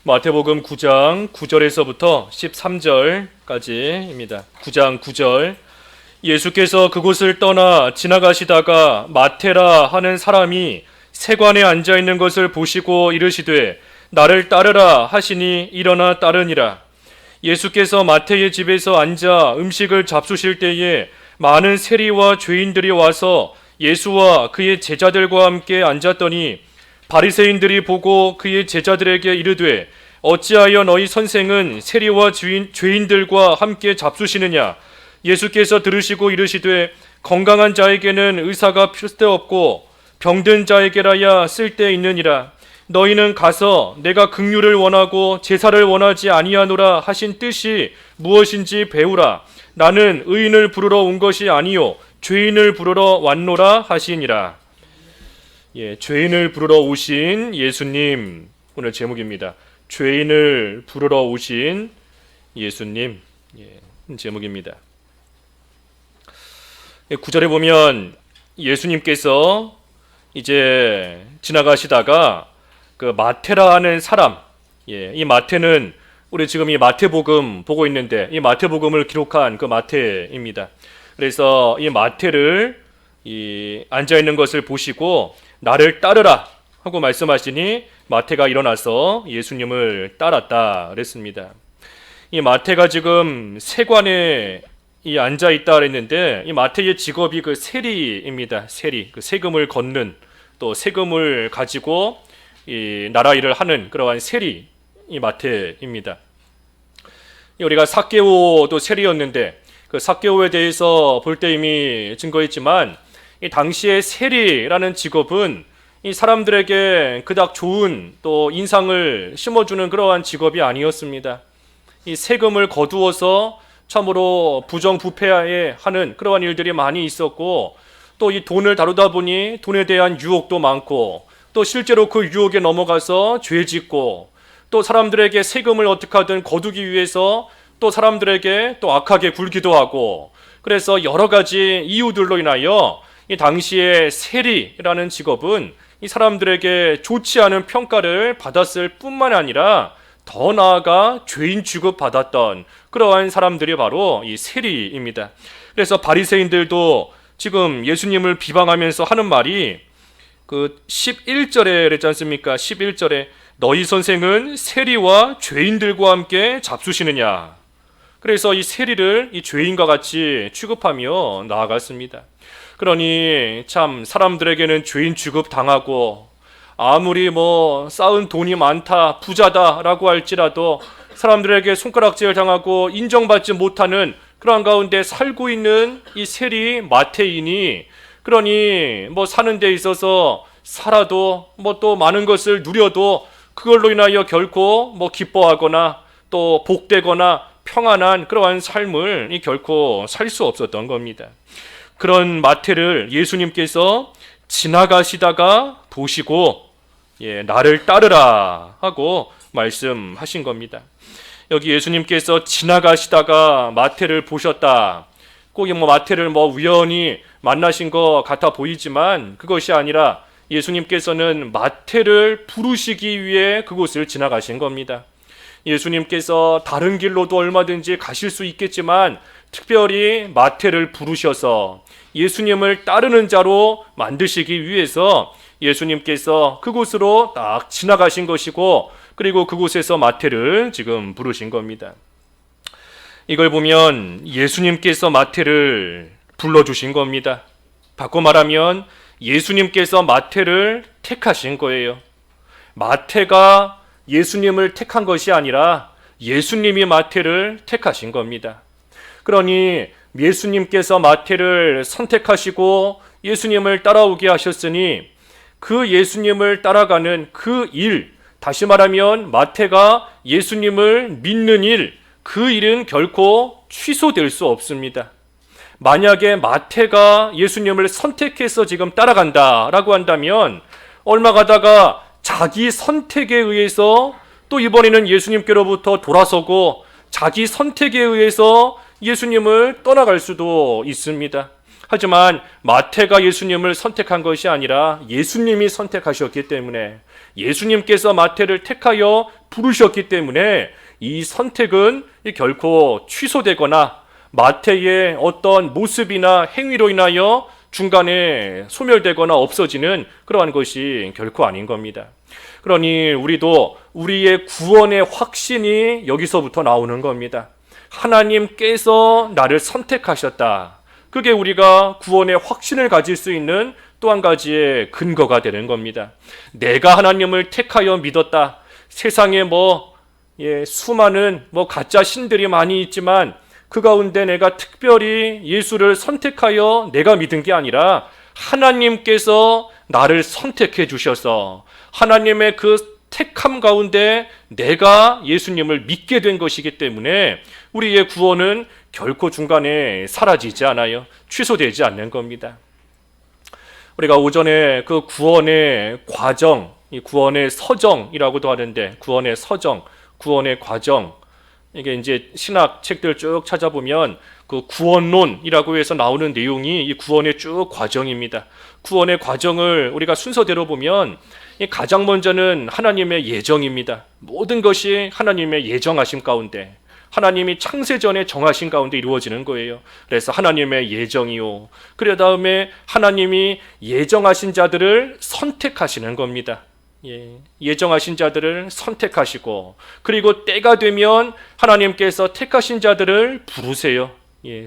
마태복음 9장 9절에서부터 13절까지입니다. 9장 9절. 예수께서 그곳을 떠나 지나가시다가 마테라 하는 사람이 세관에 앉아 있는 것을 보시고 이르시되 나를 따르라 하시니 일어나 따르니라. 예수께서 마태의 집에서 앉아 음식을 잡수실 때에 많은 세리와 죄인들이 와서 예수와 그의 제자들과 함께 앉았더니 바리새인들이 보고 그의 제자들에게 이르되 어찌하여 너희 선생은 세리와 죄인들과 함께 잡수시느냐. 예수께서 들으시고 이르시되 건강한 자에게는 의사가 필요없고 병든 자에게라야 쓸데있느니라. 너희는 가서 내가 긍휼을 원하고 제사를 원하지 아니하노라 하신 뜻이 무엇인지 배우라. 나는 의인을 부르러 온 것이 아니요 죄인을 부르러 왔노라 하시니라. 죄인을 부르러 오신 예수님, 오늘 제목입니다. 죄인을 부르러 오신 예수님, 제목입니다. 9절에 보면 예수님께서 이제 지나가시다가 그 마테라 하는 사람, 이 마테는 우리 지금 이 마태복음 보고 있는데 이 마태복음을 기록한 그 마태입니다. 그래서 이 마테를 앉아 있는 것을 보시고 나를 따르라 하고 말씀하시니 마테가 일어나서 예수님을 따랐다 그랬습니다. 이 마테가 지금 세관에 앉아 있다 그랬는데 이 마테의 직업이 그 세리입니다. 세리, 그 세금을 걷는, 또 세금을 가지고 이 나라 일을 하는 그러한 세리, 이 마테입니다. 우리가 삭개오도 세리였는데 그 삭개오에 대해서 볼 때 이미 증거했지만 이 당시의 세리라는 직업은 이 사람들에게 그닥 좋은 또 인상을 심어주는 그러한 직업이 아니었습니다. 이 세금을 거두어서 참으로 부정부패하게 하는 그러한 일들이 많이 있었고, 또 이 돈을 다루다 보니 돈에 대한 유혹도 많고, 또 실제로 그 유혹에 넘어가서 죄 짓고, 또 사람들에게 세금을 어떻게 하든 거두기 위해서 또 사람들에게 또 악하게 굴기도 하고, 그래서 여러 가지 이유들로 인하여 이 당시의 세리라는 직업은 이 사람들에게 좋지 않은 평가를 받았을 뿐만 아니라 더 나아가 죄인 취급받았던 그러한 사람들이 바로 이 세리입니다. 그래서 바리새인들도 지금 예수님을 비방하면서 하는 말이 그 11절에 그랬지 않습니까? 11절에 너희 선생은 세리와 죄인들과 함께 잡수시느냐. 그래서 이 세리를 이 죄인과 같이 취급하며 나아갔습니다. 그러니 참 사람들에게는 죄인 취급 당하고, 아무리 쌓은 돈이 많다, 부자다라고 할지라도 사람들에게 손가락질 당하고 인정받지 못하는 그러한 가운데 살고 있는 이 세리 마태인이, 그러니 사는 데 있어서 살아도 또 많은 것을 누려도 그걸로 인하여 결코 기뻐하거나 또 복되거나 평안한 그러한 삶을 결코 살 수 없었던 겁니다. 그런 마태를 예수님께서 지나가시다가 보시고 나를 따르라 하고 말씀하신 겁니다. 여기 예수님께서 지나가시다가 마태를 보셨다. 꼭 마태를 우연히 만나신 것 같아 보이지만 그것이 아니라 예수님께서는 마태를 부르시기 위해 그곳을 지나가신 겁니다. 예수님께서 다른 길로도 얼마든지 가실 수 있겠지만 특별히 마태를 부르셔서 예수님을 따르는 자로 만드시기 위해서 예수님께서 그곳으로 딱 지나가신 것이고, 그리고 그곳에서 마태를 지금 부르신 겁니다. 이걸 보면 예수님께서 마태를 불러주신 겁니다. 바꿔 말하면 예수님께서 마태를 택하신 거예요. 마태가 예수님을 택한 것이 아니라 예수님이 마태를 택하신 겁니다. 그러니 예수님께서 마태를 선택하시고 예수님을 따라오게 하셨으니 그 예수님을 따라가는 그 일, 다시 말하면 마태가 예수님을 믿는 일, 그 일은 결코 취소될 수 없습니다. 만약에 마태가 예수님을 선택해서 지금 따라간다라고 한다면 얼마 가다가 자기 선택에 의해서 또 이번에는 예수님께로부터 돌아서고 자기 선택에 의해서 예수님을 떠나갈 수도 있습니다. 하지만 마태가 예수님을 선택한 것이 아니라 예수님이 선택하셨기 때문에 예수님께서 마태를 택하여 부르셨기 때문에 이 선택은 결코 취소되거나 마태의 어떤 모습이나 행위로 인하여 중간에 소멸되거나 없어지는 그러한 것이 결코 아닌 겁니다. 그러니 우리도 우리의 구원의 확신이 여기서부터 나오는 겁니다. 하나님께서 나를 선택하셨다. 그게 우리가 구원의 확신을 가질 수 있는 또 한 가지의 근거가 되는 겁니다. 내가 하나님을 택하여 믿었다. 세상에 수많은 가짜 신들이 많이 있지만 그 가운데 내가 특별히 예수를 선택하여 내가 믿은 게 아니라 하나님께서 나를 선택해 주셔서 하나님의 그 택함 가운데 내가 예수님을 믿게 된 것이기 때문에 우리의 구원은 결코 중간에 사라지지 않아요. 취소되지 않는 겁니다. 우리가 오전에 그 구원의 과정, 이 구원의 서정이라고도 하는데 구원의 서정, 구원의 과정, 이게 이제 신학 책들 쭉 찾아보면 그 구원론이라고 해서 나오는 내용이 이 구원의 쭉 과정입니다. 구원의 과정을 우리가 순서대로 보면 가장 먼저는 하나님의 예정입니다. 모든 것이 하나님의 예정하심 가운데, 하나님이 창세전에 정하신 가운데 이루어지는 거예요. 그래서 하나님의 예정이요. 그래 다음에 하나님이 예정하신 자들을 선택하시는 겁니다. 예정하신 자들을 선택하시고, 그리고 때가 되면 하나님께서 택하신 자들을 부르세요.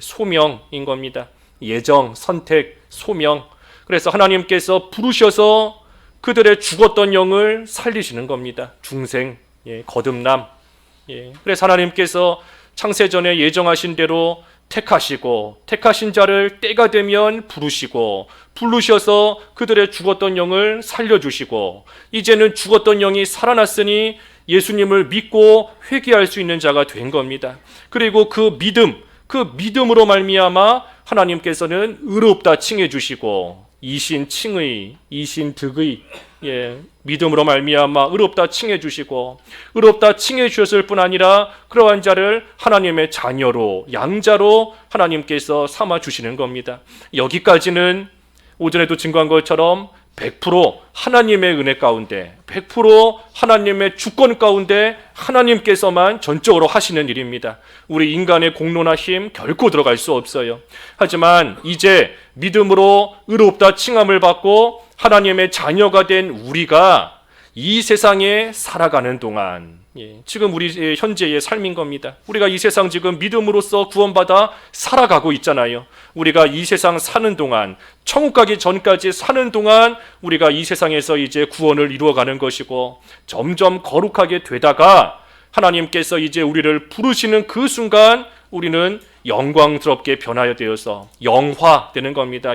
소명인 겁니다. 예정, 선택, 소명. 그래서 하나님께서 부르셔서 그들의 죽었던 영을 살리시는 겁니다. 중생, 거듭남. 그래서 하나님께서 창세전에 예정하신 대로 택하시고, 택하신 자를 때가 되면 부르시고, 부르셔서 그들의 죽었던 영을 살려주시고, 이제는 죽었던 영이 살아났으니 예수님을 믿고 회개할 수 있는 자가 된 겁니다. 그리고 그 믿음으로 말미암아 하나님께서는 의롭다 칭해 주시고, 이신칭의, 이신득의, 믿음으로 말미암아 의롭다 칭해 주시고, 의롭다 칭해 주셨을 뿐 아니라 그러한 자를 하나님의 자녀로, 양자로 하나님께서 삼아 주시는 겁니다. 여기까지는 오전에도 증거한 것처럼 100% 하나님의 은혜 가운데, 100% 하나님의 주권 가운데 하나님께서만 전적으로 하시는 일입니다. 우리 인간의 공로나 힘 결코 들어갈 수 없어요. 하지만 이제 믿음으로 의롭다 칭함을 받고 하나님의 자녀가 된 우리가 이 세상에 살아가는 동안, 지금 우리 현재의 삶인 겁니다. 우리가 이 세상 지금 믿음으로써 구원받아 살아가고 있잖아요. 우리가 이 세상 사는 동안, 천국 가기 전까지 사는 동안 우리가 이 세상에서 이제 구원을 이루어가는 것이고, 점점 거룩하게 되다가 하나님께서 이제 우리를 부르시는 그 순간 우리는 영광스럽게 변화되어서 영화되는 겁니다.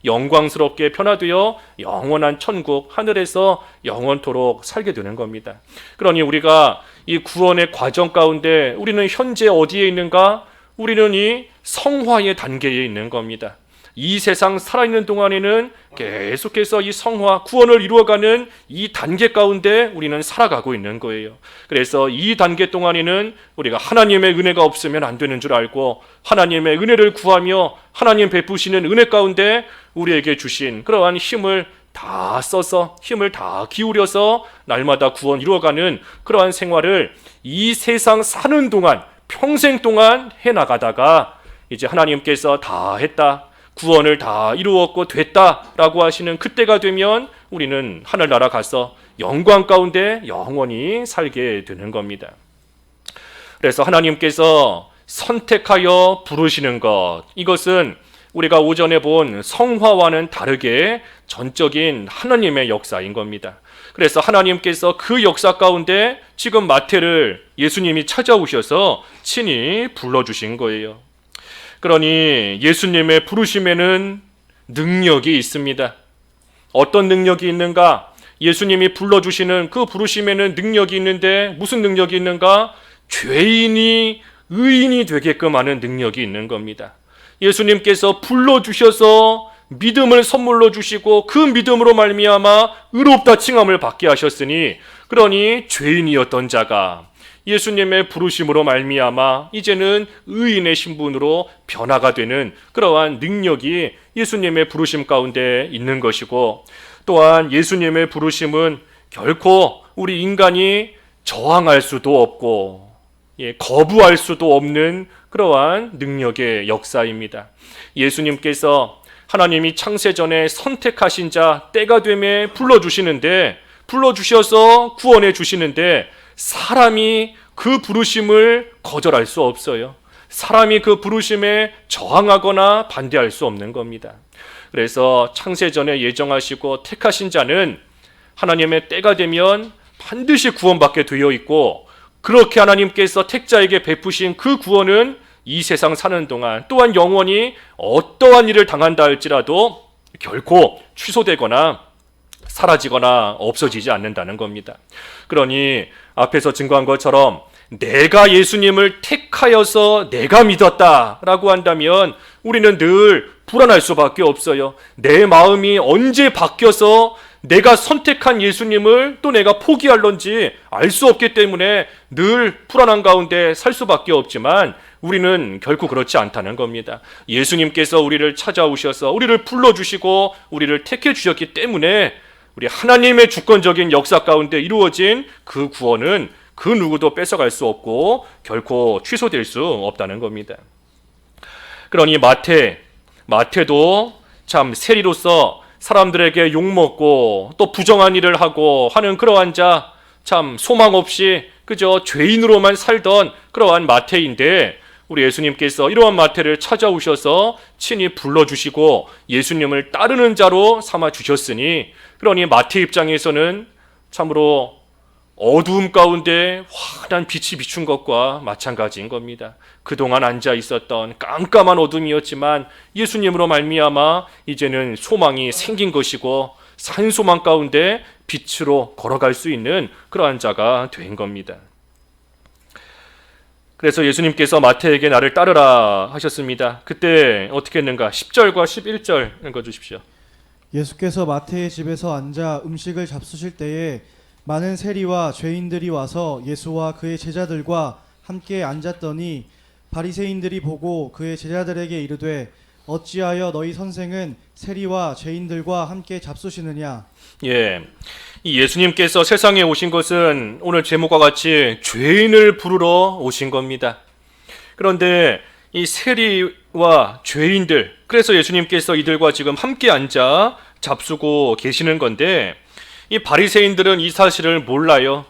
영광스럽게 변화되어 영원한 천국, 하늘에서 영원토록 살게 되는 겁니다. 그러니 우리가 이 구원의 과정 가운데 우리는 현재 어디에 있는가? 우리는 이 성화의 단계에 있는 겁니다. 이 세상 살아있는 동안에는 계속해서 이 성화, 구원을 이루어가는 이 단계 가운데 우리는 살아가고 있는 거예요. 그래서 이 단계 동안에는 우리가 하나님의 은혜가 없으면 안 되는 줄 알고, 하나님의 은혜를 구하며 하나님 베푸시는 은혜 가운데 우리에게 주신 그러한 힘을 다 써서, 힘을 다 기울여서 날마다 구원 이루어가는 그러한 생활을 이 세상 사는 동안, 평생 동안 해나가다가 이제 하나님께서 다 했다, 구원을 다 이루었고 됐다라고 하시는 그때가 되면 우리는 하늘나라 가서 영광 가운데 영원히 살게 되는 겁니다. 그래서 하나님께서 선택하여 부르시는 것, 이것은 우리가 오전에 본 성화와는 다르게 전적인 하나님의 역사인 겁니다. 그래서 하나님께서 그 역사 가운데 지금 마태를 예수님이 찾아오셔서 친히 불러주신 거예요. 그러니 예수님의 부르심에는 능력이 있습니다. 어떤 능력이 있는가? 예수님이 불러주시는 그 부르심에는 능력이 있는데 무슨 능력이 있는가? 죄인이 의인이 되게끔 하는 능력이 있는 겁니다. 예수님께서 불러주셔서 믿음을 선물로 주시고 그 믿음으로 말미암아 의롭다 칭함을 받게 하셨으니, 그러니 죄인이었던 자가 예수님의 부르심으로 말미암아 이제는 의인의 신분으로 변화가 되는 그러한 능력이 예수님의 부르심 가운데 있는 것이고, 또한 예수님의 부르심은 결코 우리 인간이 저항할 수도 없고 거부할 수도 없는 그러한 능력의 역사입니다. 예수님께서 하나님이 창세전에 선택하신 자 때가 되매 불러주셔서 구원해 주시는데 사람이 그 부르심을 거절할 수 없어요. 사람이 그 부르심에 저항하거나 반대할 수 없는 겁니다. 그래서 창세전에 예정하시고 택하신 자는 하나님의 때가 되면 반드시 구원받게 되어 있고, 그렇게 하나님께서 택자에게 베푸신 그 구원은 이 세상 사는 동안 또한 영원히 어떠한 일을 당한다 할지라도 결코 취소되거나 사라지거나 없어지지 않는다는 겁니다. 그러니 앞에서 증거한 것처럼 내가 예수님을 택하여서 내가 믿었다라고 한다면 우리는 늘 불안할 수밖에 없어요. 내 마음이 언제 바뀌어서 내가 선택한 예수님을 또 내가 포기할런지 알 수 없기 때문에 늘 불안한 가운데 살 수밖에 없지만 우리는 결코 그렇지 않다는 겁니다. 예수님께서 우리를 찾아오셔서 우리를 불러주시고 우리를 택해 주셨기 때문에 우리 하나님의 주권적인 역사 가운데 이루어진 그 구원은 그 누구도 뺏어갈 수 없고 결코 취소될 수 없다는 겁니다. 그러니 마태도 참 세리로서 사람들에게 욕먹고 또 부정한 일을 하고 하는 그러한 자, 참 소망 없이 그저 죄인으로만 살던 그러한 마태인데, 우리 예수님께서 이러한 마태를 찾아오셔서 친히 불러주시고 예수님을 따르는 자로 삼아 주셨으니, 그러니 마태 입장에서는 참으로 어두움 가운데 환한 빛이 비춘 것과 마찬가지인 겁니다. 그동안 앉아 있었던 깜깜한 어둠이었지만 예수님으로 말미암아 이제는 소망이 생긴 것이고 산소망 가운데 빛으로 걸어갈 수 있는 그러한 자가 된 겁니다. 그래서 예수님께서 마태에게 나를 따르라 하셨습니다. 그때 어떻게 했는가? 10절과 11절 읽어주십시오. 예수께서 마태의 집에서 앉아 음식을 잡수실 때에 많은 세리와 죄인들이 와서 예수와 그의 제자들과 함께 앉았더니 바리새인들이 보고 그의 제자들에게 이르되 어찌하여 너희 선생은 세리와 죄인들과 함께 잡수시느냐. 이 예수님께서 세상에 오신 것은 오늘 제목과 같이 죄인을 부르러 오신 겁니다. 그런데 이 세리와 죄인들, 그래서 예수님께서 이들과 지금 함께 앉아 잡수고 계시는 건데, 이 바리새인들은 이 사실을 몰라요.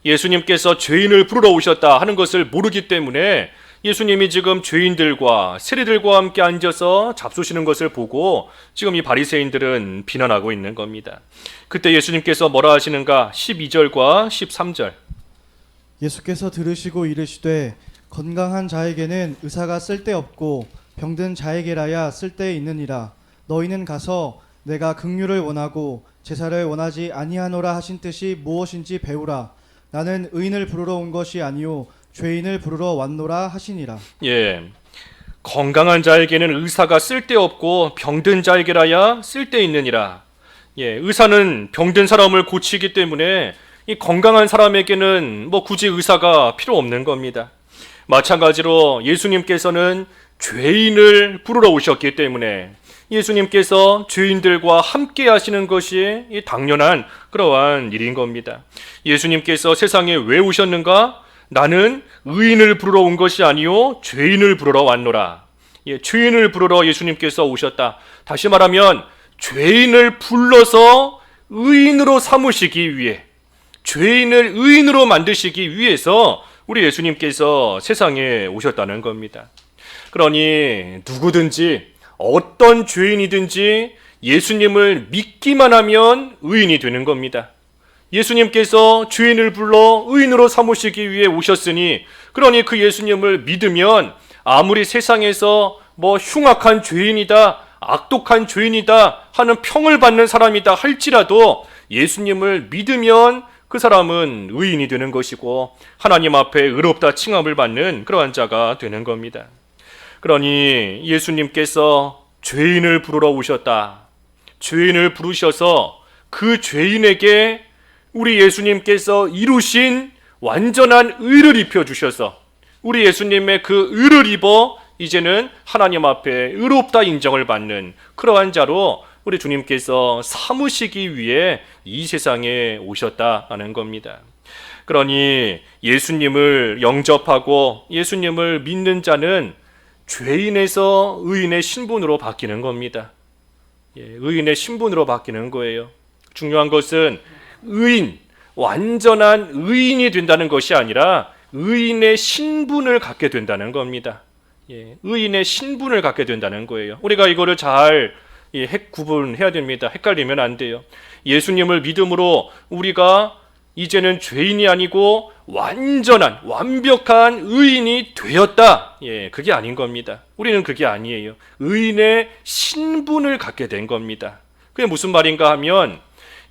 예수님께서 죄인을 부르러 오셨다 하는 것을 모르기 때문에 예수님이 지금 죄인들과 세리들과 함께 앉아서 잡수시는 것을 보고 지금 이 바리새인들은 비난하고 있는 겁니다. 그때 예수님께서 뭐라 하시는가? 12절과 13절. 예수께서 들으시고 이르시되 건강한 자에게는 의사가 쓸데없고 병든 자에게라야 쓸데있느니라. 너희는 가서 내가 긍휼을 원하고 제사를 원하지 아니하노라 하신 뜻이 무엇인지 배우라. 나는 의인을 부르러 온 것이 아니요 죄인을 부르러 왔노라 하시니라. 건강한 자에게는 의사가 쓸데없고 병든 자에게라야 쓸데있느니라. 의사는 병든 사람을 고치기 때문에 이 건강한 사람에게는 굳이 의사가 필요 없는 겁니다. 마찬가지로 예수님께서는 죄인을 부르러 오셨기 때문에 예수님께서 죄인들과 함께 하시는 것이 당연한 그러한 일인 겁니다. 예수님께서 세상에 왜 오셨는가? 나는 의인을 부르러 온 것이 아니요 죄인을 부르러 왔노라. 죄인을 부르러 예수님께서 오셨다. 다시 말하면 죄인을 불러서 의인으로 삼으시기 위해, 죄인을 의인으로 만드시기 위해서 우리 예수님께서 세상에 오셨다는 겁니다. 그러니 누구든지 어떤 죄인이든지 예수님을 믿기만 하면 의인이 되는 겁니다. 예수님께서 죄인을 불러 의인으로 삼으시기 위해 오셨으니, 그러니 그 예수님을 믿으면 아무리 세상에서 흉악한 죄인이다, 악독한 죄인이다 하는 평을 받는 사람이다 할지라도 예수님을 믿으면 그 사람은 의인이 되는 것이고 하나님 앞에 의롭다 칭함을 받는 그러한 자가 되는 겁니다. 그러니 예수님께서 죄인을 부르러 오셨다. 죄인을 부르셔서 그 죄인에게 우리 예수님께서 이루신 완전한 의를 입혀주셔서 우리 예수님의 그 의를 입어 이제는 하나님 앞에 의롭다 인정을 받는 그러한 자로 우리 주님께서 삼으시기 위해 이 세상에 오셨다는 겁니다. 그러니 예수님을 영접하고 예수님을 믿는 자는 죄인에서 의인의 신분으로 바뀌는 겁니다. 의인의 신분으로 바뀌는 거예요. 중요한 것은 의인, 완전한 의인이 된다는 것이 아니라 의인의 신분을 갖게 된다는 겁니다. 의인의 신분을 갖게 된다는 거예요. 우리가 이거를 잘 구분해야 됩니다. 헷갈리면 안 돼요. 예수님을 믿음으로 우리가 이제는 죄인이 아니고 완전한 완벽한 의인이 되었다. 그게 아닌 겁니다. 우리는 그게 아니에요. 의인의 신분을 갖게 된 겁니다. 그게 무슨 말인가 하면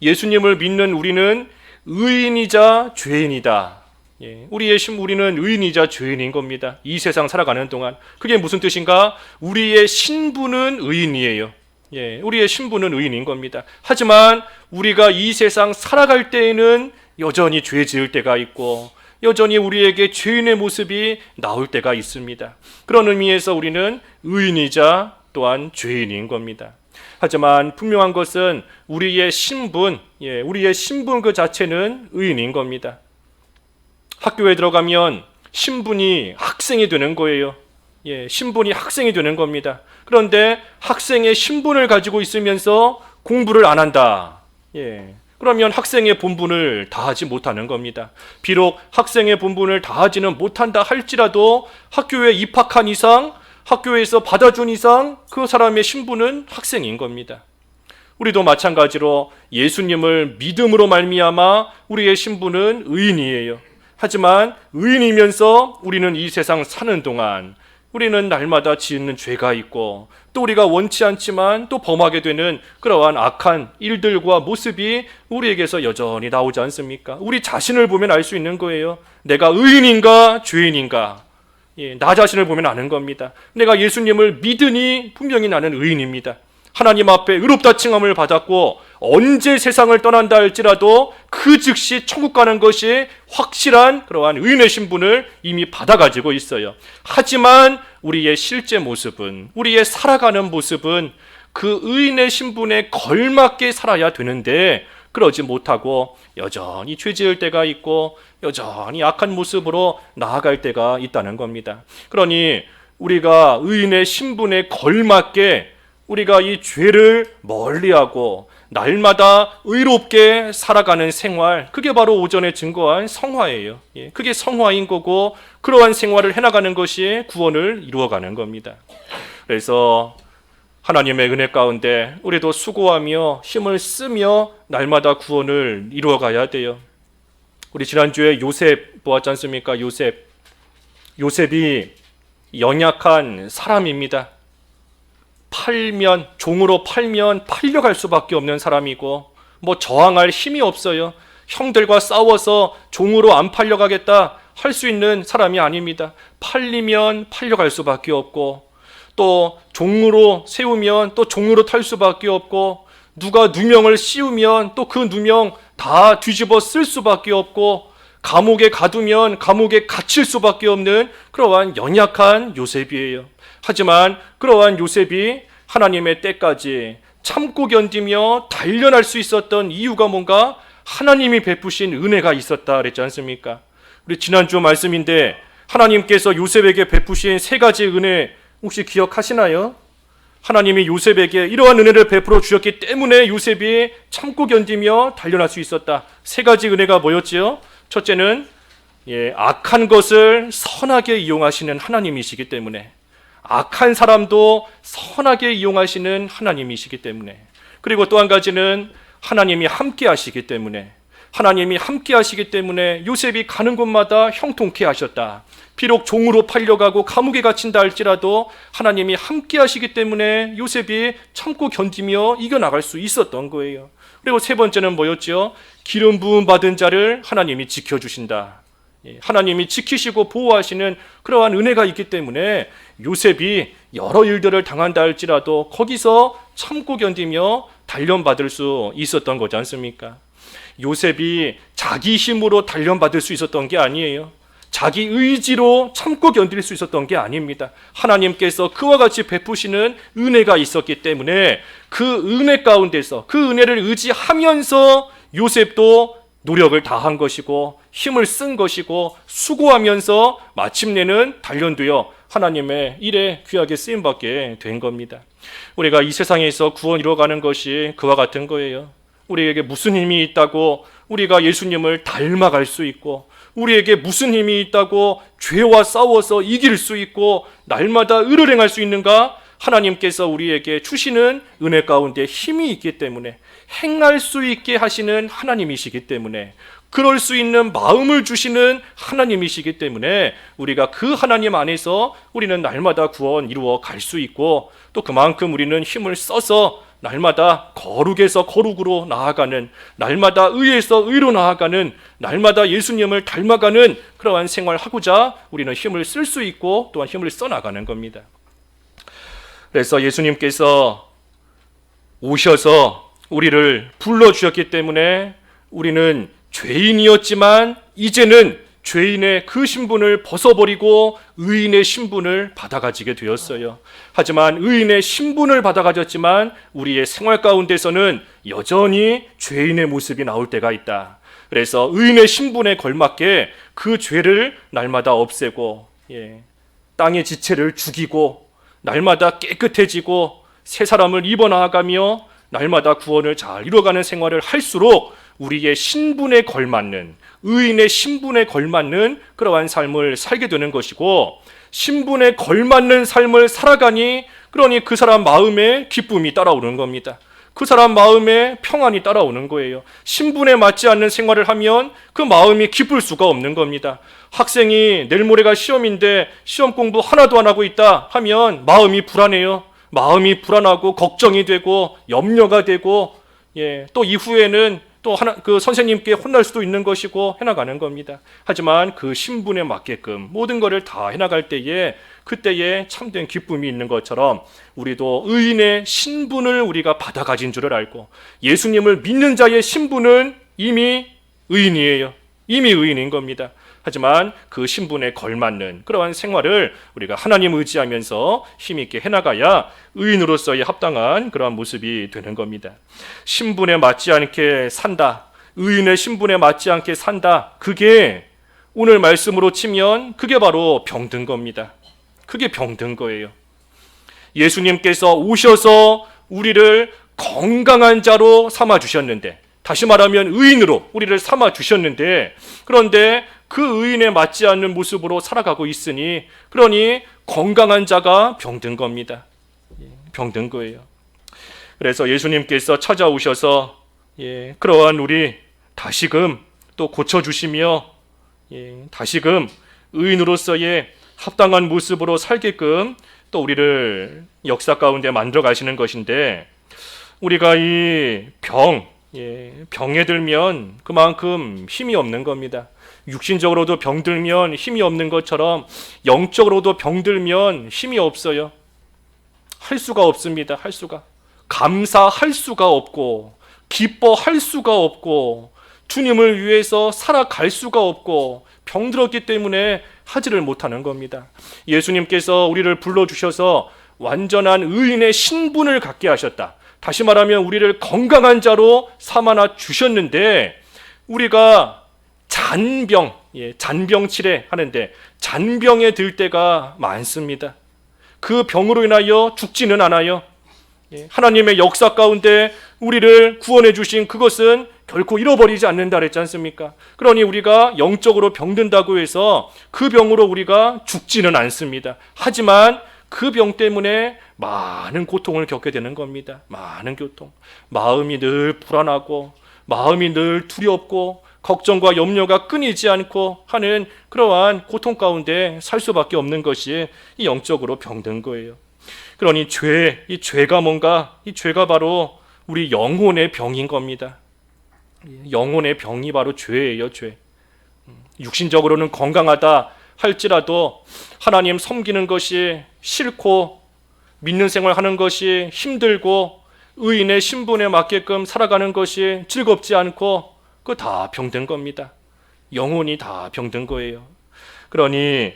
예수님을 믿는 우리는 의인이자 죄인이다. 우리는 의인이자 죄인인 겁니다. 이 세상 살아가는 동안. 그게 무슨 뜻인가? 우리의 신분은 의인이에요. 우리의 신분은 의인인 겁니다. 하지만 우리가 이 세상 살아갈 때에는 여전히 죄 지을 때가 있고 여전히 우리에게 죄인의 모습이 나올 때가 있습니다. 그런 의미에서 우리는 의인이자 또한 죄인인 겁니다. 하지만 분명한 것은 우리의 신분 그 자체는 의인인 겁니다. 학교에 들어가면 신분이 학생이 되는 거예요. 신분이 학생이 되는 겁니다. 그런데 학생의 신분을 가지고 있으면서 공부를 안 한다. 그러면 학생의 본분을 다하지 못하는 겁니다. 비록 학생의 본분을 다하지는 못한다 할지라도 학교에 입학한 이상, 학교에서 받아준 이상 그 사람의 신분은 학생인 겁니다. 우리도 마찬가지로 예수님을 믿음으로 말미암아 우리의 신분은 의인이에요. 하지만 의인이면서 우리는 이 세상 사는 동안 우리는 날마다 짓는 죄가 있고 또 우리가 원치 않지만 또 범하게 되는 그러한 악한 일들과 모습이 우리에게서 여전히 나오지 않습니까? 우리 자신을 보면 알 수 있는 거예요. 내가 의인인가 죄인인가? 나 자신을 보면 아는 겁니다. 내가 예수님을 믿으니 분명히 나는 의인입니다. 하나님 앞에 의롭다 칭함을 받았고 언제 세상을 떠난다 할지라도 그 즉시 천국 가는 것이 확실한 그러한 의인의 신분을 이미 받아가지고 있어요. 하지만 우리의 실제 모습은, 우리의 살아가는 모습은 그 의인의 신분에 걸맞게 살아야 되는데 그러지 못하고 여전히 죄 지을 때가 있고 여전히 악한 모습으로 나아갈 때가 있다는 겁니다. 그러니 우리가 의인의 신분에 걸맞게 우리가 이 죄를 멀리하고 날마다 의롭게 살아가는 생활, 그게 바로 오전에 증거한 성화예요. 그게 성화인 거고 그러한 생활을 해나가는 것이 구원을 이루어가는 겁니다. 그래서 하나님의 은혜 가운데 우리도 수고하며 힘을 쓰며 날마다 구원을 이루어가야 돼요. 우리 지난주에 요셉 보았지 않습니까? 요셉이 연약한 사람입니다. 종으로 팔면 팔려갈 수밖에 없는 사람이고 저항할 힘이 없어요. 형들과 싸워서 종으로 안 팔려가겠다 할 수 있는 사람이 아닙니다. 팔리면 팔려갈 수밖에 없고 또 종으로 세우면 또 종으로 탈 수밖에 없고 누가 누명을 씌우면 또 그 누명 다 뒤집어 쓸 수밖에 없고 감옥에 가두면 감옥에 갇힐 수밖에 없는 그러한 연약한 요셉이에요. 하지만 그러한 요셉이 하나님의 때까지 참고 견디며 단련할 수 있었던 이유가 뭔가? 하나님이 베푸신 은혜가 있었다 그랬지 않습니까? 우리 지난주 말씀인데 하나님께서 요셉에게 베푸신 세 가지 은혜 혹시 기억하시나요? 하나님이 요셉에게 이러한 은혜를 베풀어 주셨기 때문에 요셉이 참고 견디며 단련할 수 있었다. 세 가지 은혜가 뭐였지요? 첫째는 악한 것을 선하게 이용하시는 하나님이시기 때문에, 악한 사람도 선하게 이용하시는 하나님이시기 때문에, 그리고 또 한 가지는 하나님이 함께 하시기 때문에, 하나님이 함께 하시기 때문에 요셉이 가는 곳마다 형통케 하셨다. 비록 종으로 팔려가고 감옥에 갇힌다 할지라도 하나님이 함께 하시기 때문에 요셉이 참고 견디며 이겨나갈 수 있었던 거예요. 그리고 세 번째는 뭐였죠? 기름 부음 받은 자를 하나님이 지켜주신다. 하나님이 지키시고 보호하시는 그러한 은혜가 있기 때문에 요셉이 여러 일들을 당한다 할지라도 거기서 참고 견디며 단련받을 수 있었던 거지 않습니까? 요셉이 자기 힘으로 단련받을 수 있었던 게 아니에요. 자기 의지로 참고 견딜 수 있었던 게 아닙니다. 하나님께서 그와 같이 베푸시는 은혜가 있었기 때문에 그 은혜 가운데서 그 은혜를 의지하면서 요셉도 노력을 다한 것이고 힘을 쓴 것이고 수고하면서 마침내는 단련되어 하나님의 일에 귀하게 쓰임받게 된 겁니다. 우리가 이 세상에서 구원 이루어가는 것이 그와 같은 거예요. 우리에게 무슨 힘이 있다고 우리가 예수님을 닮아갈 수 있고, 우리에게 무슨 힘이 있다고 죄와 싸워서 이길 수 있고 날마다 의를 행할 수 있는가? 하나님께서 우리에게 주시는 은혜 가운데 힘이 있기 때문에, 행할 수 있게 하시는 하나님이시기 때문에, 그럴 수 있는 마음을 주시는 하나님이시기 때문에 우리가 그 하나님 안에서 우리는 날마다 구원 이루어 갈 수 있고, 또 그만큼 우리는 힘을 써서 날마다 거룩에서 거룩으로 나아가는, 날마다 의에서 의로 나아가는, 날마다 예수님을 닮아가는 그러한 생활하고자 우리는 힘을 쓸 수 있고 또한 힘을 써나가는 겁니다. 그래서 예수님께서 오셔서 우리를 불러주셨기 때문에 우리는 죄인이었지만 이제는 죄인의 그 신분을 벗어버리고 의인의 신분을 받아가지게 되었어요. 하지만 의인의 신분을 받아가졌지만 우리의 생활 가운데서는 여전히 죄인의 모습이 나올 때가 있다. 그래서 의인의 신분에 걸맞게 그 죄를 날마다 없애고, 땅의 지체를 죽이고 날마다 깨끗해지고 새 사람을 입어 나아가며 날마다 구원을 잘 이루어가는 생활을 할수록 우리의 신분에 걸맞는, 의인의 신분에 걸맞는 그러한 삶을 살게 되는 것이고, 신분에 걸맞는 삶을 살아가니 그러니 그 사람 마음에 기쁨이 따라오는 겁니다. 그 사람 마음에 평안이 따라오는 거예요. 신분에 맞지 않는 생활을 하면 그 마음이 기쁠 수가 없는 겁니다. 학생이 내일 모레가 시험인데 시험 공부 하나도 안 하고 있다 하면 마음이 불안해요. 마음이 불안하고 걱정이 되고 염려가 되고, 또 이후에는 또 그 선생님께 혼날 수도 있는 것이고 해나가는 겁니다. 하지만 그 신분에 맞게끔 모든 것을 다 해나갈 때에 그때에 참된 기쁨이 있는 것처럼 우리도 의인의 신분을 우리가 받아 가진 줄을 알고, 예수님을 믿는 자의 신분은 이미 의인이에요. 이미 의인인 겁니다. 하지만 그 신분에 걸맞는 그러한 생활을 우리가 하나님 의지하면서 힘있게 해나가야 의인으로서의 합당한 그러한 모습이 되는 겁니다. 신분에 맞지 않게 산다, 의인의 신분에 맞지 않게 산다, 그게 오늘 말씀으로 치면 그게 바로 병든 겁니다. 그게 병든 거예요. 예수님께서 오셔서 우리를 건강한 자로 삼아주셨는데, 다시 말하면 의인으로 우리를 삼아주셨는데, 그런데 그 의인에 맞지 않는 모습으로 살아가고 있으니, 그러니 건강한 자가 병든 겁니다. 병든 거예요. 그래서 예수님께서 찾아오셔서 그러한 우리 다시금 또 고쳐주시며 다시금 의인으로서의 합당한 모습으로 살게끔 또 우리를 역사 가운데 만들어 가시는 것인데, 우리가 이 병에 들면 그만큼 힘이 없는 겁니다. 육신적으로도 병들면 힘이 없는 것처럼 영적으로도 병들면 힘이 없어요. 할 수가 없습니다. 할 수가. 감사할 수가 없고, 기뻐할 수가 없고, 주님을 위해서 살아갈 수가 없고, 병들었기 때문에 하지를 못하는 겁니다. 예수님께서 우리를 불러주셔서 완전한 의인의 신분을 갖게 하셨다. 다시 말하면 우리를 건강한 자로 삼아 주셨는데, 우리가 잔병 치레하는데 잔병에 들 때가 많습니다. 그 병으로 인하여 죽지는 않아요. 하나님의 역사 가운데 우리를 구원해 주신 그것은 결코 잃어버리지 않는다 그랬지 않습니까? 그러니 우리가 영적으로 병든다고 해서 그 병으로 우리가 죽지는 않습니다. 하지만 그 병 때문에 많은 고통을 겪게 되는 겁니다. 많은 고통. 마음이 늘 불안하고, 마음이 늘 두렵고, 걱정과 염려가 끊이지 않고 하는 그러한 고통 가운데 살 수밖에 없는 것이 이 영적으로 병든 거예요. 그러니 이 죄가 뭔가? 이 죄가 바로 우리 영혼의 병인 겁니다. 영혼의 병이 바로 죄예요, 죄. 육신적으로는 건강하다 할지라도 하나님 섬기는 것이 싫고, 믿는 생활하는 것이 힘들고, 의인의 신분에 맞게끔 살아가는 것이 즐겁지 않고, 그거 다 병든 겁니다. 영혼이 다 병든 거예요. 그러니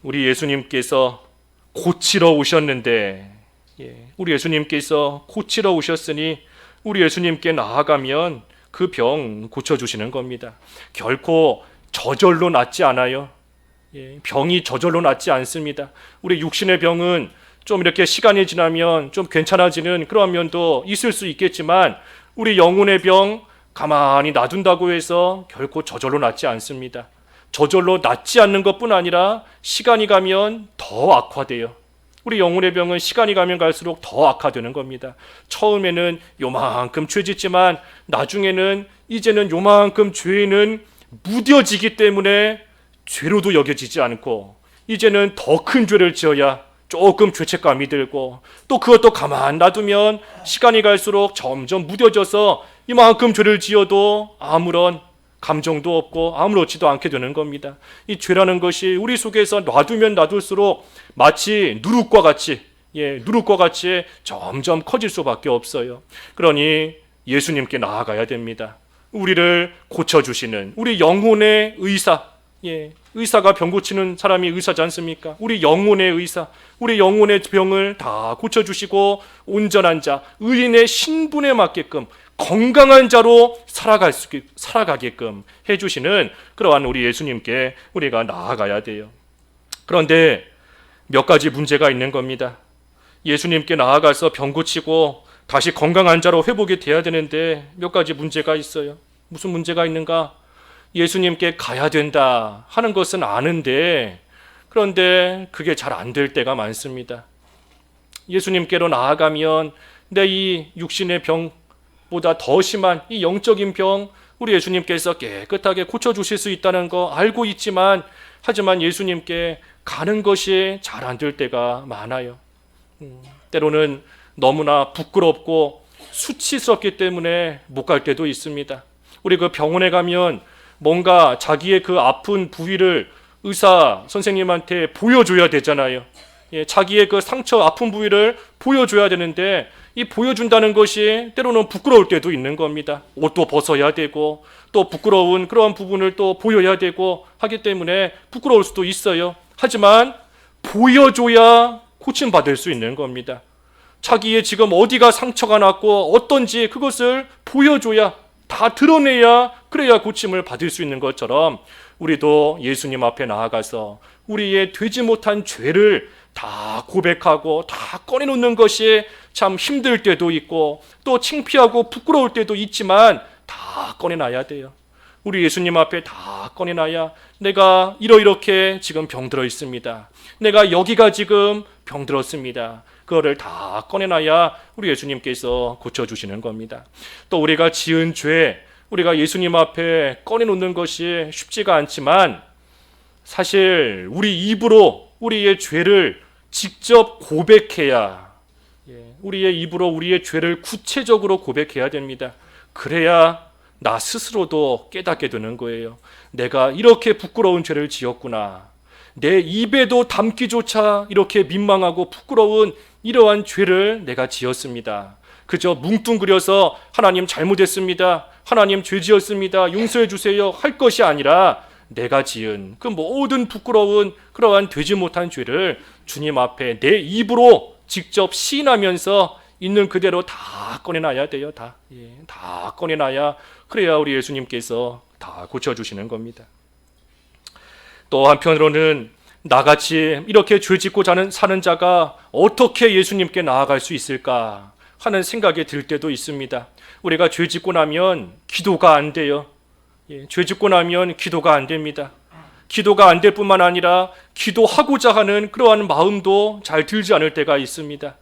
우리 예수님께서 고치러 오셨는데, 우리 예수님께서 고치러 오셨으니 우리 예수님께 나아가면 그 병 고쳐주시는 겁니다. 결코 저절로 낫지 않아요. 병이 저절로 낫지 않습니다. 우리 육신의 병은 좀 이렇게 시간이 지나면 좀 괜찮아지는 그런 면도 있을 수 있겠지만, 우리 영혼의 병 가만히 놔둔다고 해서 결코 저절로 낫지 않습니다. 저절로 낫지 않는 것뿐 아니라 시간이 가면 더 악화돼요. 우리 영혼의 병은 시간이 가면 갈수록 더 악화되는 겁니다. 처음에는 요만큼 죄 짓지만 나중에는 이제는 요만큼 죄는 무뎌지기 때문에 죄로도 여겨지지 않고, 이제는 더 큰 죄를 지어야 조금 죄책감이 들고, 또 그것도 가만 놔두면 시간이 갈수록 점점 무뎌져서 이만큼 죄를 지어도 아무런 감정도 없고 아무렇지도 않게 되는 겁니다. 이 죄라는 것이 우리 속에서 놔두면 놔둘수록 마치 누룩과 같이 점점 커질 수밖에 없어요. 그러니 예수님께 나아가야 됩니다. 우리를 고쳐주시는 우리 영혼의 의사, 의사가 병 고치는 사람이 의사지 않습니까? 우리 영혼의 의사, 우리 영혼의 병을 다 고쳐주시고 온전한 자, 의인의 신분에 맞게끔 건강한 자로 살아가게끔 해주시는 그러한 우리 예수님께 우리가 나아가야 돼요. 그런데 몇 가지 문제가 있는 겁니다. 예수님께 나아가서 병 고치고 다시 건강한 자로 회복이 돼야 되는데 몇 가지 문제가 있어요. 무슨 문제가 있는가? 예수님께 가야 된다 하는 것은 아는데, 그런데 그게 잘 안 될 때가 많습니다. 예수님께로 나아가면 내 이 육신의 병보다 더 심한 이 영적인 병, 우리 예수님께서 깨끗하게 고쳐주실 수 있다는 거 알고 있지만, 하지만 예수님께 가는 것이 잘 안 될 때가 많아요. 때로는 너무나 부끄럽고 수치스럽기 때문에 못 갈 때도 있습니다. 우리 그 병원에 가면 뭔가 자기의 그 아픈 부위를 의사 선생님한테 보여줘야 되잖아요. 자기의 그 상처 아픈 부위를 보여줘야 되는데, 이 보여준다는 것이 때로는 부끄러울 때도 있는 겁니다. 옷도 벗어야 되고 또 부끄러운 그런 부분을 또 보여야 되고 하기 때문에 부끄러울 수도 있어요. 하지만 보여줘야 고침받을 수 있는 겁니다. 자기의 지금 어디가 상처가 났고 어떤지 그것을 보여줘야, 다 드러내야, 그래야 고침을 받을 수 있는 것처럼 우리도 예수님 앞에 나아가서 우리의 되지 못한 죄를 다 고백하고 다 꺼내놓는 것이 참 힘들 때도 있고 또 창피하고 부끄러울 때도 있지만 다 꺼내놔야 돼요. 우리 예수님 앞에 다 꺼내놔야, 내가 이렇게 지금 병들어 있습니다. 내가 여기가 지금 병들었습니다. 그거를 다 꺼내놔야 우리 예수님께서 고쳐주시는 겁니다. 또 우리가 지은 죄, 우리가 예수님 앞에 꺼내놓는 것이 쉽지가 않지만, 사실 우리 입으로 우리의 죄를 직접 고백해야, 우리의 입으로 우리의 죄를 구체적으로 고백해야 됩니다. 그래야 나 스스로도 깨닫게 되는 거예요. 내가 이렇게 부끄러운 죄를 지었구나. 내 입에도 담기조차 이렇게 민망하고 부끄러운 이러한 죄를 내가 지었습니다. 그저 뭉뚱그려서 하나님 잘못했습니다, 하나님 죄 지었습니다, 용서해 주세요 할 것이 아니라, 내가 지은 그 모든 부끄러운 그러한 되지 못한 죄를 주님 앞에 내 입으로 직접 시인하면서 있는 그대로 다 꺼내놔야 돼요. 다 꺼내놔야, 그래야 우리 예수님께서 다 고쳐주시는 겁니다. 또 한편으로는 나같이 이렇게 죄 짓고 사는 자가 어떻게 예수님께 나아갈 수 있을까 하는 생각이 들 때도 있습니다. 우리가 죄 짓고 나면 기도가 안 돼요. 죄 짓고 나면 기도가 안 됩니다. 기도가 안 될 뿐만 아니라 기도하고자 하는 그러한 마음도 잘 들지 않을 때가 있습니다.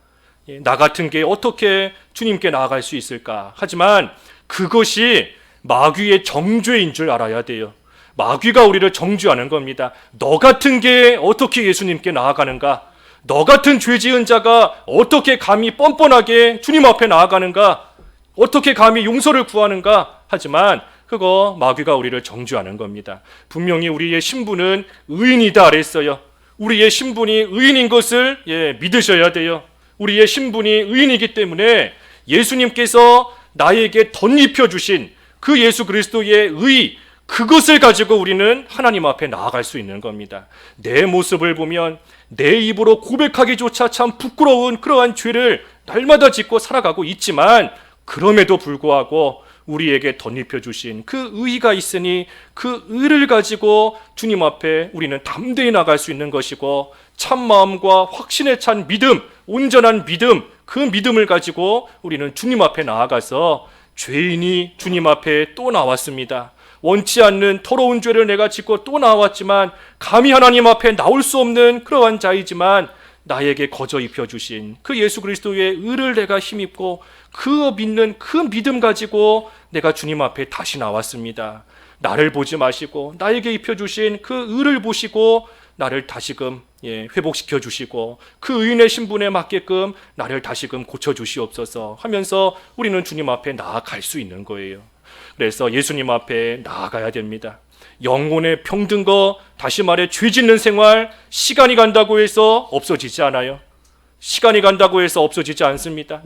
나 같은 게 어떻게 주님께 나아갈 수 있을까? 하지만 그것이 마귀의 정죄인 줄 알아야 돼요. 마귀가 우리를 정죄하는 겁니다. 너 같은 게 어떻게 예수님께 나아가는가? 너 같은 죄 지은 자가 어떻게 감히 뻔뻔하게 주님 앞에 나아가는가? 어떻게 감히 용서를 구하는가? 하지만 그거 마귀가 우리를 정죄하는 겁니다. 분명히 우리의 신분은 의인이다 그랬어요. 우리의 신분이 의인인 것을 믿으셔야 돼요. 우리의 신분이 의인이기 때문에 예수님께서 나에게 덧입혀 주신 그 예수 그리스도의 의, 그것을 가지고 우리는 하나님 앞에 나아갈 수 있는 겁니다. 내 모습을 보면 내 입으로 고백하기조차 참 부끄러운 그러한 죄를 날마다 짓고 살아가고 있지만, 그럼에도 불구하고 우리에게 덧입혀 주신 그 의가 있으니 그 의를 가지고 주님 앞에 우리는 담대히 나갈 수 있는 것이고, 참 마음과 확신에 찬 믿음, 온전한 믿음, 그 믿음을 가지고 우리는 주님 앞에 나아가서 죄인이 주님 앞에 또 나왔습니다. 원치 않는 더러운 죄를 내가 짓고 또 나왔지만 감히 하나님 앞에 나올 수 없는 그러한 자이지만, 나에게 거저 입혀주신 그 예수 그리스도의 의를 내가 힘입고 그 믿는 그 믿음 가지고 내가 주님 앞에 다시 나왔습니다. 나를 보지 마시고 나에게 입혀주신 그 의를 보시고 나를 다시금 회복시켜 주시고 그 의인의 신분에 맞게끔 나를 다시금 고쳐주시옵소서 하면서 우리는 주님 앞에 나아갈 수 있는 거예요. 그래서 예수님 앞에 나아가야 됩니다. 영혼의 병든 거, 다시 말해 죄 짓는 생활, 시간이 간다고 해서 없어지지 않아요. 시간이 간다고 해서 없어지지 않습니다.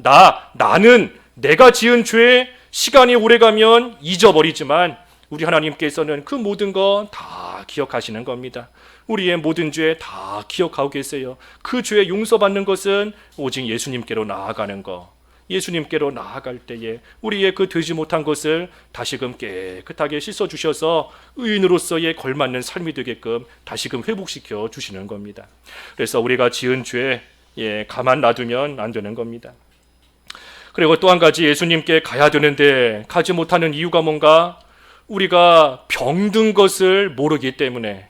나는 내가 지은 죄, 시간이 오래가면 잊어버리지만 우리 하나님께서는 그 모든 거 다 기억하시는 겁니다. 우리의 모든 죄 다 기억하고 계세요. 그 죄 용서받는 것은 오직 예수님께로 나아가는 거. 예수님께로 나아갈 때에 우리의 그 되지 못한 것을 다시금 깨끗하게 씻어주셔서 의인으로서의 걸맞는 삶이 되게끔 다시금 회복시켜 주시는 겁니다. 그래서 우리가 지은 죄 가만 놔두면 안 되는 겁니다. 그리고 또 한 가지, 예수님께 가야 되는데 가지 못하는 이유가 뭔가? 우리가 병든 것을 모르기 때문에,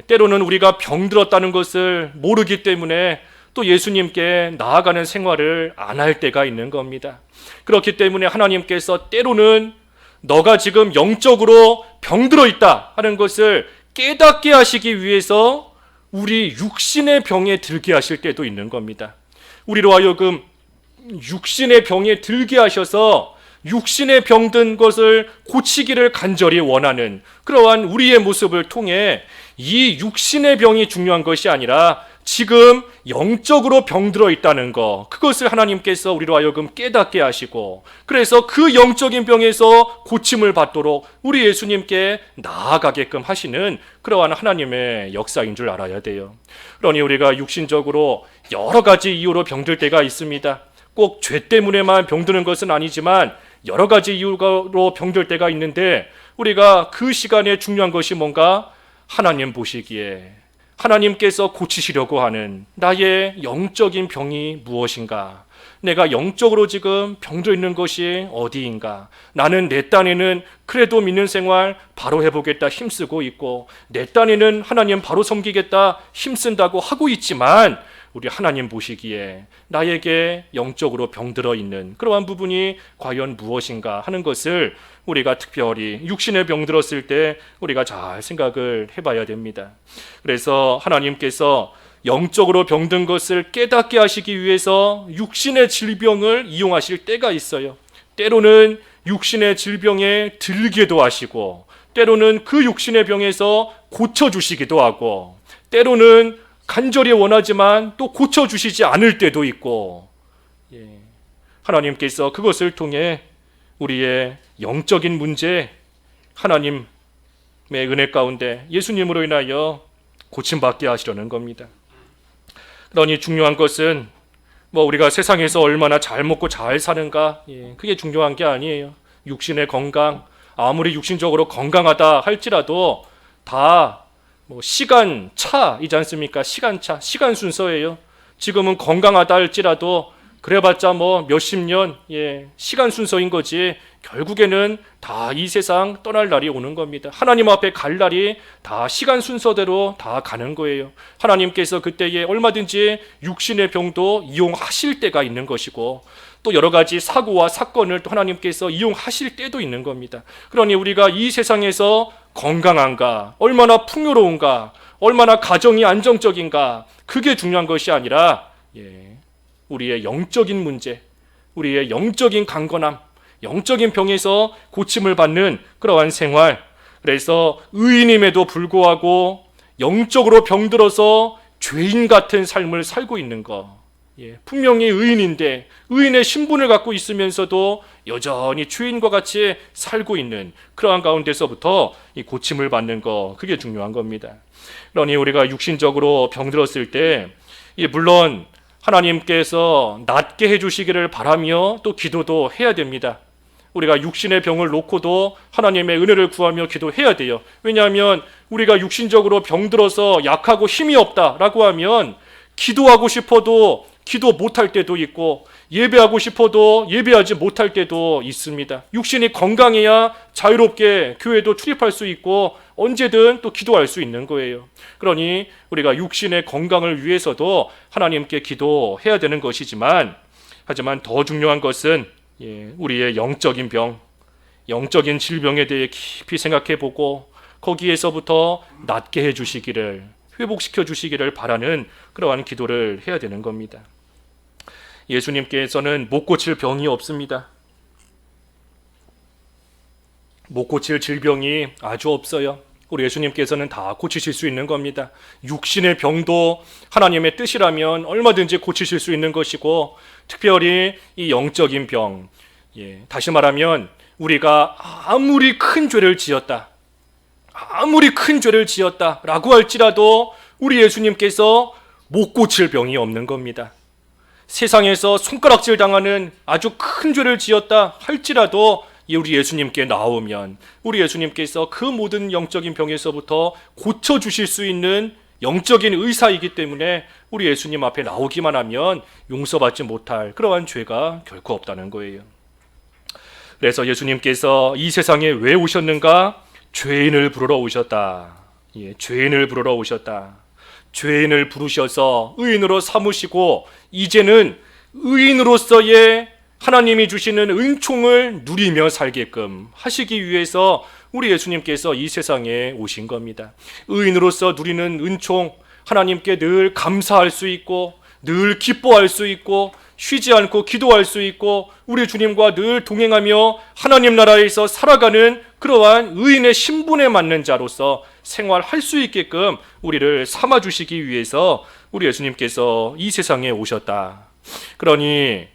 때로는 우리가 병들었다는 것을 모르기 때문에 또 예수님께 나아가는 생활을 안 할 때가 있는 겁니다. 그렇기 때문에 하나님께서 때로는 너가 지금 영적으로 병들어 있다 하는 것을 깨닫게 하시기 위해서 우리 육신의 병에 들게 하실 때도 있는 겁니다. 우리로 하여금 육신의 병에 들게 하셔서 육신의 병든 것을 고치기를 간절히 원하는 그러한 우리의 모습을 통해 이 육신의 병이 중요한 것이 아니라 지금 영적으로 병들어 있다는 거, 그것을 하나님께서 우리로 하여금 깨닫게 하시고, 그래서 그 영적인 병에서 고침을 받도록 우리 예수님께 나아가게끔 하시는 그러한 하나님의 역사인 줄 알아야 돼요. 그러니 우리가 육신적으로 여러 가지 이유로 병들 때가 있습니다. 꼭 죄 때문에만 병드는 것은 아니지만 여러 가지 이유로 병들 때가 있는데, 우리가 그 시간에 중요한 것이 뭔가? 하나님 보시기에 하나님께서 고치시려고 하는 나의 영적인 병이 무엇인가? 내가 영적으로 지금 병들어 있는 것이 어디인가? 나는 내 딴에는 그래도 믿는 생활 바로 해보겠다 힘쓰고 있고, 내 딴에는 하나님 바로 섬기겠다 힘쓴다고 하고 있지만, 우리 하나님 보시기에 나에게 영적으로 병들어 있는 그러한 부분이 과연 무엇인가 하는 것을 우리가 특별히 육신에 병들었을 때 우리가 잘 생각을 해봐야 됩니다. 그래서 하나님께서 영적으로 병든 것을 깨닫게 하시기 위해서 육신의 질병을 이용하실 때가 있어요. 때로는 육신의 질병에 들게도 하시고, 때로는 그 육신의 병에서 고쳐주시기도 하고, 때로는 간절히 원하지만 또 고쳐주시지 않을 때도 있고, 하나님께서 그것을 통해 우리의 영적인 문제, 하나님의 은혜 가운데 예수님으로 인하여 고침받게 하시려는 겁니다. 그러니 중요한 것은 우리가 세상에서 얼마나 잘 먹고 잘 사는가, 그게 중요한 게 아니에요. 육신의 건강, 아무리 육신적으로 건강하다 할지라도 다 시간차이지 않습니까? 시간차, 시간 순서예요. 지금은 건강하다 할지라도 그래봤자 몇십 년 시간 순서인 거지, 결국에는 다 이 세상 떠날 날이 오는 겁니다. 하나님 앞에 갈 날이 다 시간 순서대로 다 가는 거예요. 하나님께서 그때에 얼마든지 육신의 병도 이용하실 때가 있는 것이고, 또 여러 가지 사고와 사건을 또 하나님께서 이용하실 때도 있는 겁니다. 그러니 우리가 이 세상에서 건강한가, 얼마나 풍요로운가, 얼마나 가정이 안정적인가, 그게 중요한 것이 아니라 우리의 영적인 문제, 우리의 영적인 강건함, 영적인 병에서 고침을 받는 그러한 생활. 그래서 의인임에도 불구하고 영적으로 병들어서 죄인 같은 삶을 살고 있는 것, 분명히 의인인데 의인의 신분을 갖고 있으면서도 여전히 죄인과 같이 살고 있는 그러한 가운데서부터 이 고침을 받는 거, 그게 중요한 겁니다. 그러니 우리가 육신적으로 병들었을 때 물론 하나님께서 낫게 해주시기를 바라며 또 기도도 해야 됩니다. 우리가 육신의 병을 놓고도 하나님의 은혜를 구하며 기도해야 돼요. 왜냐하면 우리가 육신적으로 병들어서 약하고 힘이 없다라고 하면 기도하고 싶어도 기도 못할 때도 있고 예배하고 싶어도 예배하지 못할 때도 있습니다. 육신이 건강해야 자유롭게 교회도 출입할 수 있고 언제든 또 기도할 수 있는 거예요. 그러니 우리가 육신의 건강을 위해서도 하나님께 기도해야 되는 것이지만, 하지만 더 중요한 것은 우리의 영적인 병, 영적인 질병에 대해 깊이 생각해보고 거기에서부터 낫게 해주시기를, 회복시켜 주시기를 바라는 그러한 기도를 해야 되는 겁니다. 예수님께서는 못 고칠 병이 없습니다. 못 고칠 질병이 아주 없어요. 우리 예수님께서는 다 고치실 수 있는 겁니다. 육신의 병도 하나님의 뜻이라면 얼마든지 고치실 수 있는 것이고, 특별히 이 영적인 병, 다시 말하면 우리가 아무리 큰 죄를 지었다라고 할지라도 우리 예수님께서 못 고칠 병이 없는 겁니다. 세상에서 손가락질 당하는 아주 큰 죄를 지었다 할지라도 우리 예수님께 나오면 우리 예수님께서 그 모든 영적인 병에서부터 고쳐주실 수 있는 영적인 의사이기 때문에 우리 예수님 앞에 나오기만 하면 용서받지 못할 그러한 죄가 결코 없다는 거예요. 그래서 예수님께서 이 세상에 왜 오셨는가? 죄인을 부르러 오셨다. 죄인을 부르러 오셨다. 죄인을 부르셔서 의인으로 삼으시고 이제는 의인으로서의 하나님이 주시는 은총을 누리며 살게끔 하시기 위해서 우리 예수님께서 이 세상에 오신 겁니다. 의인으로서 누리는 은총, 하나님께 늘 감사할 수 있고 늘 기뻐할 수 있고 쉬지 않고 기도할 수 있고 우리 주님과 늘 동행하며 하나님 나라에서 살아가는 그러한 의인의 신분에 맞는 자로서 생활할 수 있게끔 우리를 삼아주시기 위해서 우리 예수님께서 이 세상에 오셨다. 그러니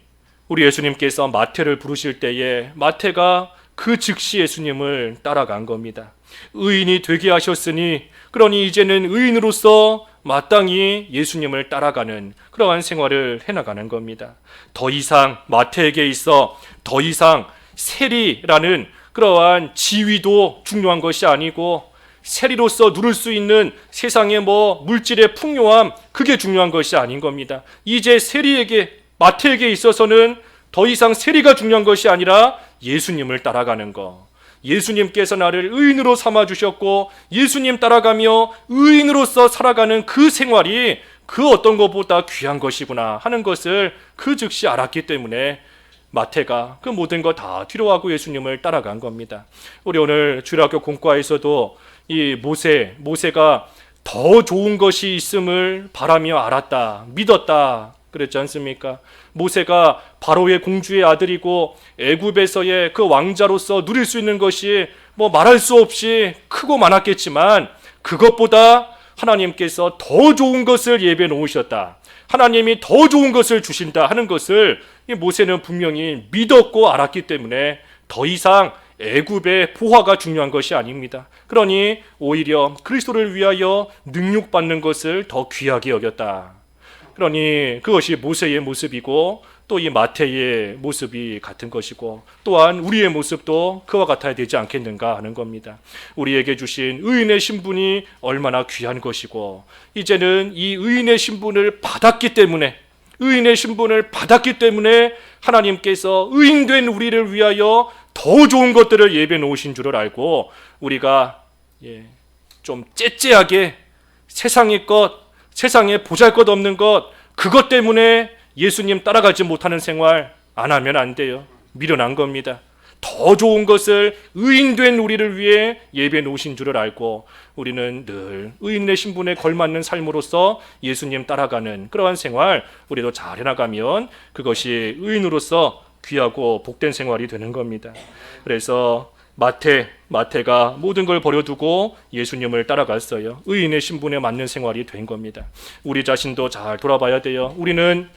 우리 예수님께서 마태를 부르실 때에 마태가 그 즉시 예수님을 따라간 겁니다. 의인이 되게 하셨으니 그러니 이제는 의인으로서 마땅히 예수님을 따라가는 그러한 생활을 해나가는 겁니다. 더 이상 마태에게 있어 더 이상 세리라는 그러한 지위도 중요한 것이 아니고 세리로서 누릴 수 있는 세상의 물질의 풍요함, 그게 중요한 것이 아닌 겁니다. 이제 세리에게, 마태에게 있어서는 더 이상 세리가 중요한 것이 아니라 예수님을 따라가는 것. 예수님께서 나를 의인으로 삼아주셨고 예수님 따라가며 의인으로서 살아가는 그 생활이 그 어떤 것보다 귀한 것이구나 하는 것을 그 즉시 알았기 때문에 마태가 그 모든 거 다 뒤로하고 예수님을 따라간 겁니다. 우리 오늘 주일학교 공과에서도 이 모세가 더 좋은 것이 있음을 바라며 알았다, 믿었다 그랬지 않습니까? 모세가 바로의 공주의 아들이고 애굽에서의 그 왕자로서 누릴 수 있는 것이 말할 수 없이 크고 많았겠지만 그것보다 하나님께서 더 좋은 것을 예비해 놓으셨다, 하나님이 더 좋은 것을 주신다 하는 것을 이 모세는 분명히 믿었고 알았기 때문에 더 이상 애굽의 보화가 중요한 것이 아닙니다. 그러니 오히려 그리스도를 위하여 능욕받는 것을 더 귀하게 여겼다. 그러니 그것이 모세의 모습이고 또 이 마태의 모습이 같은 것이고 또한 우리의 모습도 그와 같아야 되지 않겠는가 하는 겁니다. 우리에게 주신 의인의 신분이 얼마나 귀한 것이고 이제는 이 의인의 신분을 받았기 때문에 하나님께서 의인된 우리를 위하여 더 좋은 것들을 예비해 놓으신 줄을 알고 우리가 좀 째째하게 세상의 것, 세상에 보잘것없는 것, 그것 때문에 예수님 따라가지 못하는 생활 안 하면 안 돼요. 미련한 겁니다. 더 좋은 것을 의인된 우리를 위해 예비해 놓으신 줄을 알고 우리는 늘 의인의 신분에 걸맞는 삶으로서 예수님 따라가는 그러한 생활 우리도 잘 해나가면 그것이 의인으로서 귀하고 복된 생활이 되는 겁니다. 그래서 마태가 모든 걸 버려두고 예수님을 따라갔어요. 의인의 신분에 맞는 생활이 된 겁니다. 우리 자신도 잘 돌아봐야 돼요. 우리는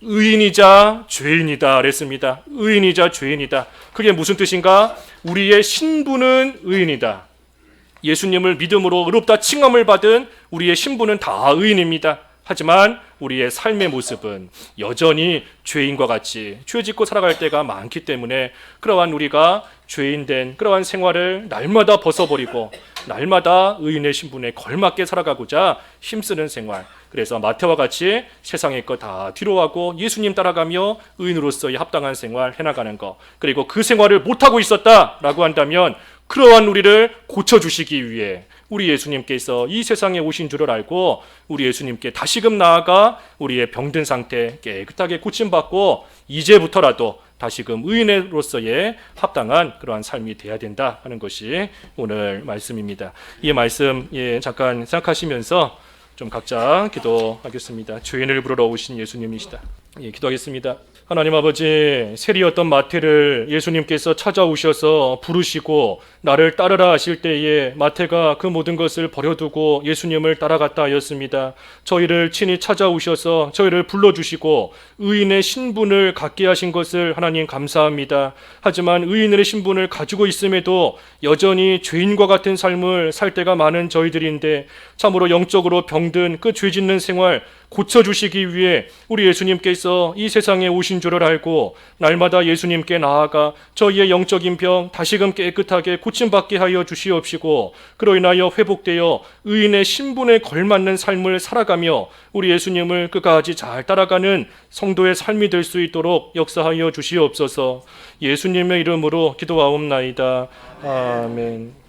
의인이자 죄인이다 그랬습니다. 의인이자 죄인이다. 그게 무슨 뜻인가? 우리의 신분은 의인이다. 예수님을 믿음으로 의롭다 칭함을 받은 우리의 신분은 다 의인입니다. 하지만 우리의 삶의 모습은 여전히 죄인과 같이 죄 짓고 살아갈 때가 많기 때문에 그러한 우리가 죄인된 그러한 생활을 날마다 벗어버리고 날마다 의인의 신분에 걸맞게 살아가고자 힘쓰는 생활. 그래서 마태와 같이 세상의 것 다 뒤로하고 예수님 따라가며 의인으로서의 합당한 생활 해나가는 것. 그리고 그 생활을 못하고 있었다라고 한다면 그러한 우리를 고쳐주시기 위해 우리 예수님께서 이 세상에 오신 줄을 알고 우리 예수님께 다시금 나아가 우리의 병든 상태 깨끗하게 고침받고 이제부터라도 다시금 의인으로서의 합당한 그러한 삶이 돼야 된다 하는 것이 오늘 말씀입니다. 이 말씀 잠깐 생각하시면서 좀 각자 기도하겠습니다. 죄인을 부르러 오신 예수님이시다. 기도하겠습니다. 하나님 아버지, 세리였던 마태를 예수님께서 찾아오셔서 부르시고 나를 따르라 하실 때에 마태가 그 모든 것을 버려두고 예수님을 따라갔다 하였습니다. 저희를 친히 찾아오셔서 저희를 불러주시고 의인의 신분을 갖게 하신 것을 하나님 감사합니다. 하지만 의인의 신분을 가지고 있음에도 여전히 죄인과 같은 삶을 살 때가 많은 저희들인데 참으로 영적으로 병든 그 죄 짓는 생활 고쳐주시기 위해 우리 예수님께서 이 세상에 오신 줄을 알고 날마다 예수님께 나아가 저희의 영적인 병 다시금 깨끗하게 고침받게 하여 주시옵시고 그로 인하여 회복되어 의인의 신분에 걸맞는 삶을 살아가며 우리 예수님을 끝까지 잘 따라가는 성도의 삶이 될 수 있도록 역사하여 주시옵소서. 예수님의 이름으로 기도하옵나이다. 아멘.